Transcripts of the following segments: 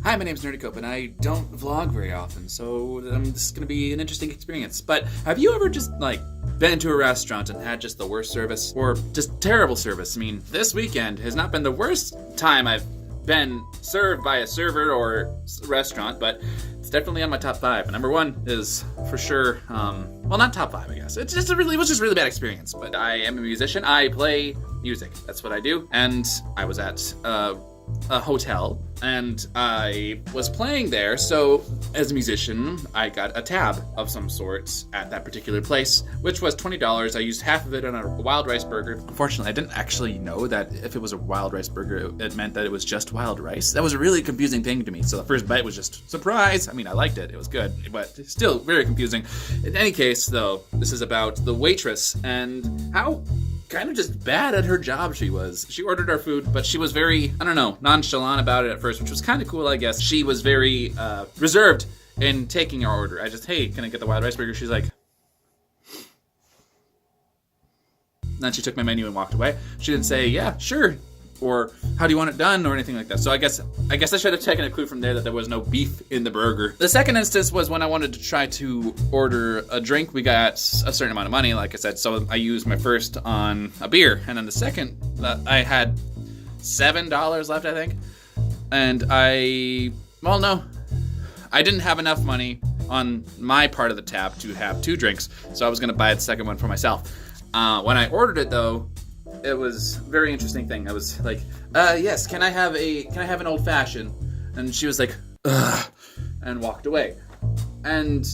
Hi, my name's Nerdycope, and I don't vlog very often, so this is gonna be an interesting experience. But have you ever just, been to a restaurant and had just the worst service? Or just terrible service? I mean, this weekend has not been the worst time I've been served by a server or restaurant, but it's definitely on my top 5. Number 1 is, for sure, well, not top 5, I guess. It was just a really bad experience, but I am a musician. I play music. That's what I do. And I was at, a hotel, and I was playing there, so as a musician, I got a tab of some sorts at that particular place, which was $20. I used half of it on a wild rice burger. Unfortunately, I didn't actually know that if it was a wild rice burger, it meant that it was just wild rice. That was a really confusing thing to me, so the first bite was just, surprise! I mean, I liked it, it was good, but still very confusing. In any case, though, this is about the waitress, and how kind of just bad at her job she was. She ordered our food, but she was very, I don't know, nonchalant about it at first, which was kind of cool, I guess. She was very reserved in taking our order. I just, hey, can I get the wild rice burger? She's like... Then she took my menu and walked away. She didn't say, yeah, sure, or how do you want it done, or anything like that. So I guess I should have taken a clue from there that there was no beef in the burger. The second instance was when I wanted to try to order a drink. We got a certain amount of money, like I said, so I used my first on a beer, and then the second, I had $7 left, I think, and I didn't have enough money on my part of the tab to have 2 drinks, so I was gonna buy the second one for myself. When I ordered it, though, it was a very interesting thing. I was like, yes, can I have an old fashioned? And she was like, ugh, and walked away. And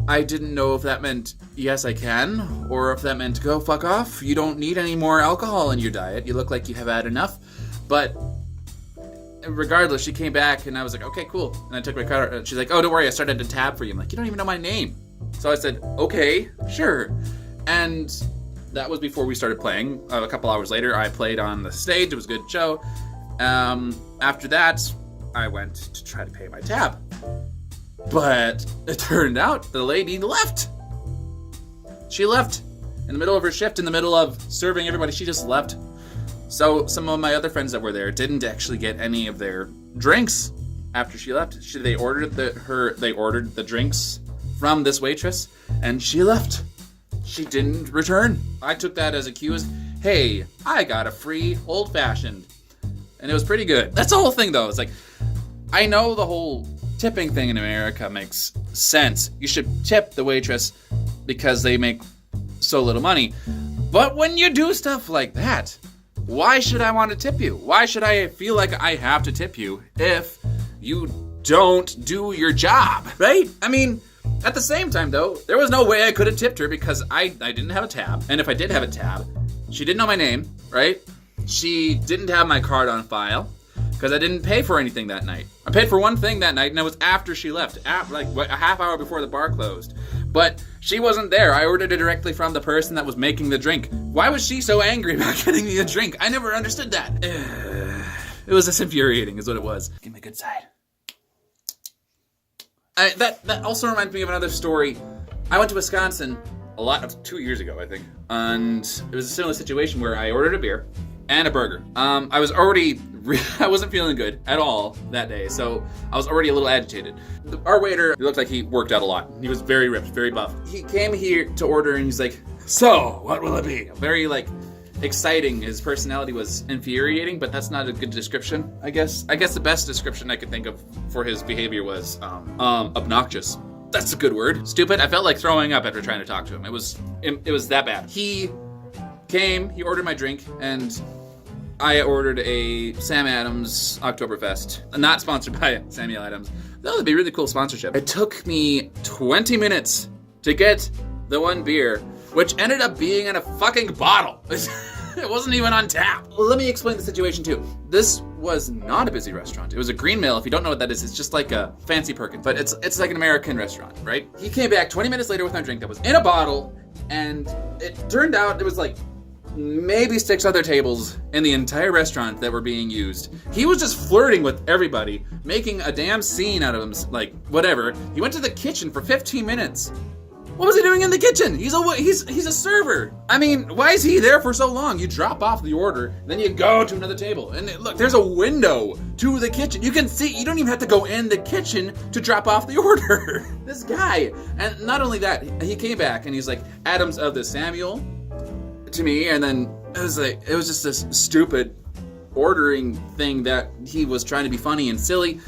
I didn't know if that meant, yes, I can, or if that meant, go fuck off. You don't need any more alcohol in your diet. You look like you have had enough. But regardless, she came back and I was like, okay, cool. And I took my card, and she's like, oh, don't worry, I started a tab for you. I'm like, you don't even know my name. So I said, okay, sure. And that was before we started playing. A couple hours later, I played on the stage. It was a good show. After that, I went to try to pay my tab. But it turned out the lady left. She left in the middle of her shift, in the middle of serving everybody. She just left. So some of my other friends that were there didn't actually get any of their drinks after she left. They ordered the drinks from this waitress, and she left. She didn't return. I took that as a cue as, hey, I got a free old-fashioned. And it was pretty good. That's the whole thing, though. It's like, I know the whole tipping thing in America makes sense. You should tip the waitress because they make so little money. But when you do stuff like that, why should I want to tip you? Why should I feel like I have to tip you if you don't do your job, right? I mean... At the same time, though, there was no way I could have tipped her because I didn't have a tab. And if I did have a tab, she didn't know my name, right? She didn't have my card on file because I didn't pay for anything that night. I paid for one thing that night, and it was after she left, a half hour before the bar closed. But she wasn't there. I ordered it directly from the person that was making the drink. Why was she so angry about getting me a drink? I never understood that. It was just infuriating is what it was. Give me a good side. That also reminds me of another story. I went to Wisconsin 2 years ago, I think, and it was a similar situation where I ordered a beer and a burger. I wasn't feeling good at all that day, so I was already a little agitated. Our waiter, he looked like he worked out a lot. He was very ripped, very buff. He came here to order, and he's like, so, what will it be? Very, exciting. His personality was infuriating, but that's not a good description, I guess. I guess the best description I could think of for his behavior was obnoxious. That's a good word. Stupid. I felt like throwing up after trying to talk to him. It was that bad. He came, he ordered my drink, and I ordered a Sam Adams Oktoberfest. Not sponsored by Samuel Adams. That would be a really cool sponsorship. It took me 20 minutes to get the one beer, which ended up being in a fucking bottle. It wasn't even on tap. Well, let me explain the situation too. This was not a busy restaurant. It was a Green Mill. If you don't know what that is, it's just like a fancy Perkins, but it's like an American restaurant, right? He came back 20 minutes later with my drink that was in a bottle, and it turned out it was maybe 6 other tables in the entire restaurant that were being used. He was just flirting with everybody, making a damn scene out of him, whatever. He went to the kitchen for 15 minutes What was he doing in the kitchen? He's a server. I mean, why is he there for so long? You drop off the order, then you go to another table. And look, there's a window to the kitchen. You can see, you don't even have to go in the kitchen to drop off the order. This guy. And not only that, he came back and he's like, Adams of the Samuel to me. And then it was just this stupid ordering thing that he was trying to be funny and silly.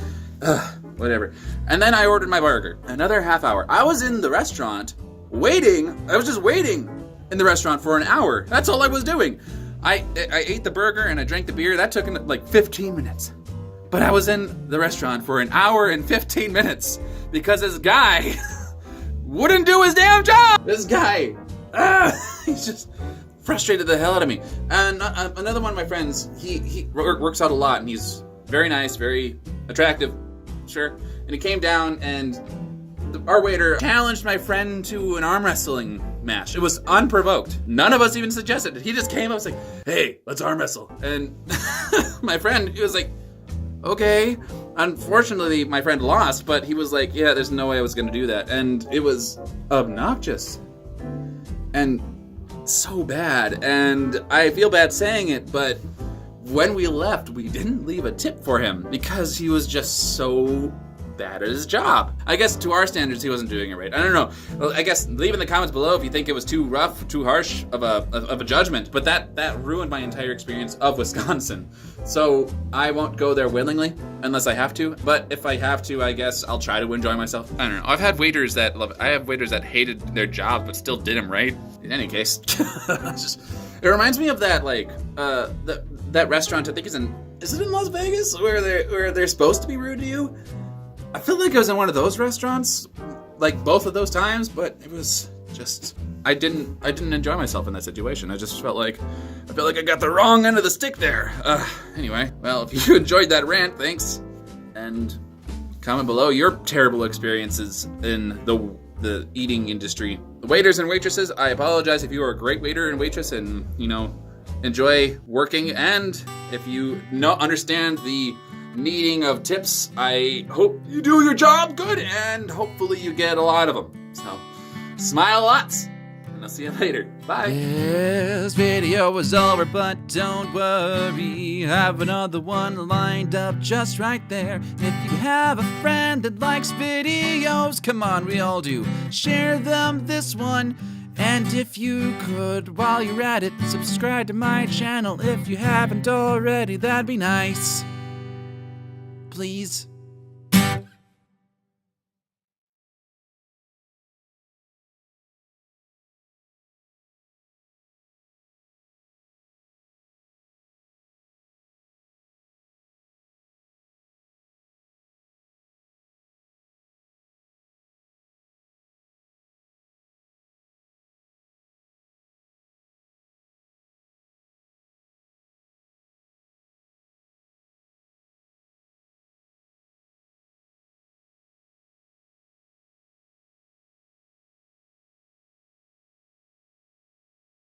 Whatever. And then I ordered my burger. Another half hour. I was in the restaurant waiting. I was just waiting in the restaurant for an hour. That's all I was doing. I ate the burger and I drank the beer. That took like 15 minutes. But I was in the restaurant for an hour and 15 minutes because this guy wouldn't do his damn job. This guy, he's just frustrated the hell out of me. And another one of my friends, he works out a lot and he's very nice, very attractive, sure. And he came down and our waiter challenged my friend to an arm wrestling match. It was unprovoked. None of us even suggested it. He just came up and was like, hey, let's arm wrestle. And my friend, he was like, okay. Unfortunately, my friend lost, but he was like, yeah, there's no way I was going to do that. And it was obnoxious and so bad. And I feel bad saying it, but when we left, we didn't leave a tip for him because he was just so bad at his job. I guess to our standards, he wasn't doing it right. I don't know. Well, I guess leave in the comments below if you think it was too rough, too harsh of a judgment. But that ruined my entire experience of Wisconsin. So I won't go there willingly unless I have to. But if I have to, I guess I'll try to enjoy myself. I don't know. I've had waiters that love it. I have waiters that hated their job but still did them right. In any case, it reminds me of that that restaurant. I think is it in Las Vegas where they're supposed to be rude to you? I feel like I was in one of those restaurants, like both of those times, but it was just I didn't enjoy myself in that situation. I just felt like I got the wrong end of the stick there. Anyway, well, if you enjoyed that rant, thanks, and comment below your terrible experiences in the eating industry. The waiters and waitresses, I apologize if you are a great waiter and waitress and enjoy working, and if you understand the needing of tips, I hope you do your job good and hopefully you get a lot of them. So smile lots and I'll see you later. Bye. This video is over, but don't worry, I have another one lined up just right there. If you have a friend that likes videos, come on, we all do, share them this one. And if you could, while you're at it, subscribe to my channel if you haven't already, that'd be nice. Please.